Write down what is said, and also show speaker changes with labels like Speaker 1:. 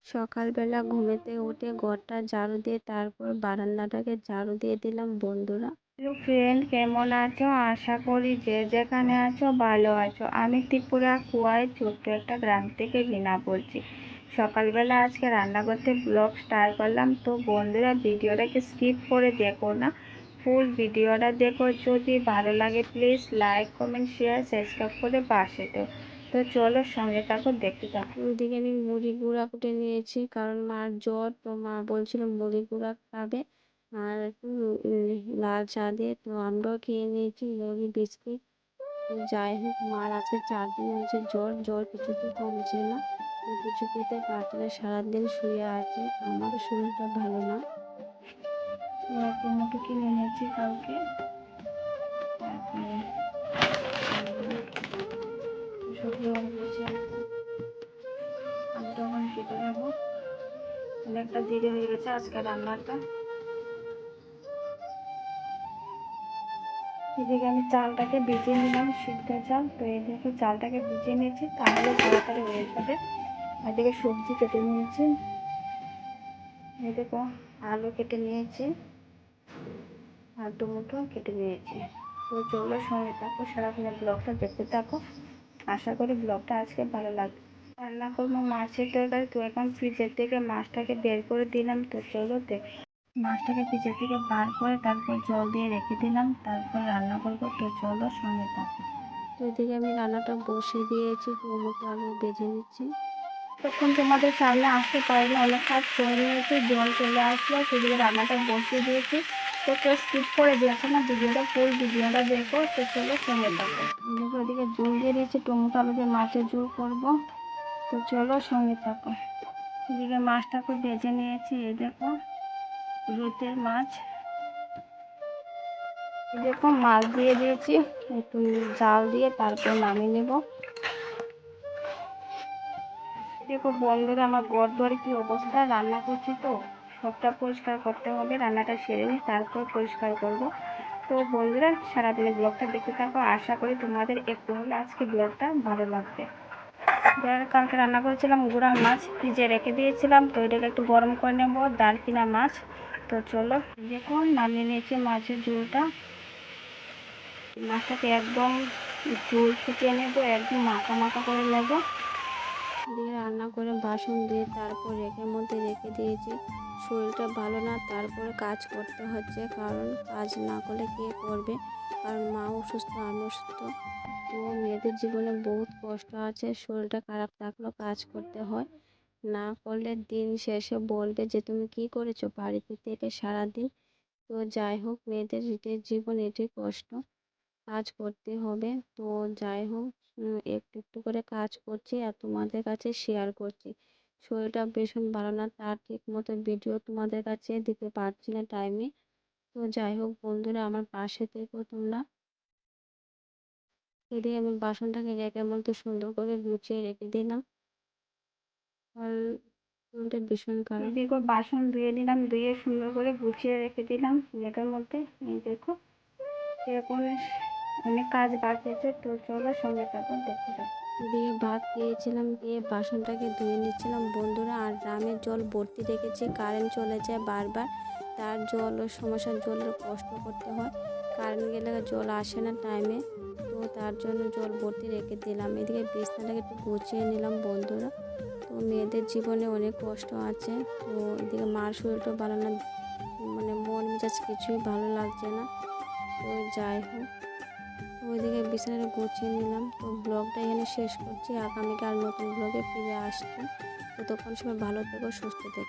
Speaker 1: সকালবেলা ঘুমেতে উঠে ঘরটা ঝাড়ু দিয়ে তারপর বারান্দাটাকে ঝাড়ু দিয়ে দিলাম বন্ধুরা।
Speaker 2: হ্যালো ফ্রেন্ড, কেমন আছো? আশা করি যে যেখানে আছো ভালো আছো। আমি ত্রিপুরা কুয়ায় ছোট্ট একটা গ্রাম থেকে রিনা বলছি। সকালবেলা আজকে রান্না করতে ব্লগ স্টার্ট করলাম। তো বন্ধুরা, ভিডিওটাকে স্কিপ করে দেখো না, ফুল ভিডিওটা দেখো। যদি ভালো লাগে please like comment share subscribe করে পাশে তো তো চলো সঙ্গে থাকো, দেখতে থাকো।
Speaker 1: ওইদিকে আমি মুড়ি গুঁড়া কুটে নিয়েছি, কারণ মার জ্বর, তো মা বলছিল মুড়ি গুঁড়া খাবে আর একটু লাল চা দিয়ে। তো আমরাও খেয়ে নিয়েছি মুড়ি বিস্কিট। যাই হোক, মার আছে 4 দিন হয়েছে জ্বর কিছুতেই কমছে না, তো কিছু খেতে পারছে না, সারাদিন শুয়ে আছে। আমারও শরীরটা ভালো না।
Speaker 2: টমেটো কিনে এনেছি কালকে, তারপরে সবজি বলছি আমি তখন কেটে নেবো। অনেকটা দেরি হয়ে গেছে আজকে রান্নাটা। এদিকে আমি চালটাকে ভিজিয়ে নিলাম, সিদ্ধ চাল। তো এই দেখো চালটাকে ভিজিয়ে নিয়েছি, তাহলে তাড়াতাড়ি হয়ে যাবে। আর এদিকে সবজি কেটে নিয়েছি, এই দেখো আলু কেটে নিয়েছি আর টমেটো কেটে নিয়েছি। তো চলো সঙ্গে থাকো, সারাদিনের ব্লগটা দেখতে থাকো। আশা করি ব্লগটা আজকে ভালো লাগবে। রান্না করবো মাছের তরকারি। তো এখন ফ্রিজের থেকে মাছটাকে বের করে দিলাম। তো চলো দেখ, মাছটাকে ফ্রিজের থেকে বার করে তারপর জল দিয়ে রেখে দিলাম, তারপর রান্না করবো। তো চলো সঙ্গে থাকো।
Speaker 1: তো এদিকে আমি রান্নাটা বসিয়ে দিয়েছি, টমেটো আলু ভেজে নিচ্ছি।
Speaker 2: তখন তোমাদের সামনে আসতে পারিনি, অনেক কাজ করে নিয়েছি, জল চলে আসলো, সেদিকে রান্নাটা বসিয়ে দিয়েছি। তো কেউ স্কিপ করে দিয়েছে না, ভিডিওটা ফুল ভিডিওটা দেখো। তো চলো সঙ্গে থাকো। দেখো এদিকে জল দিয়ে দিয়েছি, টমেটো আলু দিয়ে মাছের ঝোল করবো। তো চলো সঙ্গে থাকো। এদিকে মাছটাকে ভেজে নিয়েছি, এই দেখো রুটের মাছ। এই দেখো মাছ দিয়ে দিয়েছি, একটু জাল দিয়ে তারপর নামিয়ে নেব। দেখো বন্ধুরা, আমার ঘর দুয়ারে কি অবস্থা, রান্না করছি তো সবটা পরিষ্কার করতে হবে। রান্নাটা সেরে নিই, তারপর পরিষ্কার করব। তো বন্ধুরা, সারাদিনের ব্লগটা দেখতে থাকো। আশা করি তোমাদের একটু হলে আজকে ব্লগটা ভালো লাগবে। কালকে রান্না করেছিলাম গুঁড়া মাছ, ফ্রিজে রেখে দিয়েছিলাম। তো এটাকে একটু গরম করে নেবো, দারকিনা মাছ। তো চলো দেখুন নামিয়ে নিয়েছি মাছের ঝোলটা। মাছটাকে একদম ঝোল ফুটিয়ে নেবো, একদম মাখা মাখা করে নেবো।
Speaker 1: দিয়ে রান্না করে বাসন দিয়ে তারপর রেকের মধ্যে রেখে দিয়েছি। শরীরটা ভালো না, তারপরে কাজ করতে হচ্ছে, কারণ কাজ না করলে কে করবে, কারণ মা অসুস্থ, আমি অসুস্থ। তো মেয়েদের জীবনে বহুত কষ্ট আছে, শরীরটা খারাপ থাকলেও কাজ করতে হয়, না করলে দিন শেষে বলবে যে তুমি কি করেছো বাড়িতে থেকে সারাদিন। তো যাই হোক, মেয়েদের জীবন এটাই কষ্ট, কাজ করতে হবে। তো যাই হোক, একটু একটু করে কাজ করছি আর তোমাদের কাছে শেয়ার করছি। শরীরটা ভীষণ ভালো না, তার ঠিক মতো ভিডিও তোমাদের কাছে দিতে পারছি না টাইমে। তো যাই হোক বন্ধুরা, আমার পাশে থেকো তোমরা। এদিকে আমি বাসনটাকে রেখের মধ্যে সুন্দর করে গুছিয়ে রেখে দিলাম, আর শরীরটা ভীষণ খারাপ।
Speaker 2: দেখো বাসন ধুয়ে নিলাম, ধুয়ে সুন্দর করে গুছিয়ে রেখে দিলাম রেখার মধ্যে। এই দেখো এখন অনেক কাজ বাকি আছে। তো চলো সঙ্গে থাকো, দেখতে থাকো।
Speaker 1: দিয়ে ভাত খেয়েছিলাম, দিয়ে বাসনটাকে ধুয়ে নিচ্ছিলাম বন্ধুরা। আর ড্রামের জল ভর্তি রেখেছি, কারেন্ট চলে যায় বারবার, তার জল সমস্যার জলের কষ্ট করতে হয়, কারেন্ট গেলে জল আসে না টাইমে। তো তার জন্য জল ভর্তি রেখে দিলাম। এদিকে বিছনাটাকে একটু গুছিয়ে নিলাম বন্ধুরা। তো মেয়েদের জীবনে অনেক কষ্ট আছে। তো এদিকে মার শরীরটা ভালো না, মানে মন মেজাজ কিছুই ভালো লাগছে না। তো যাই হোক, তো ওইদিকে বিছানাটা গুছিয়ে নিলাম। তো ব্লগটা এখানে শেষ করছি, আগামীকাল নতুন ব্লগে ফিরে আসছি। ততক্ষণ সবাই ভালো থেকো, সুস্থ থেকো।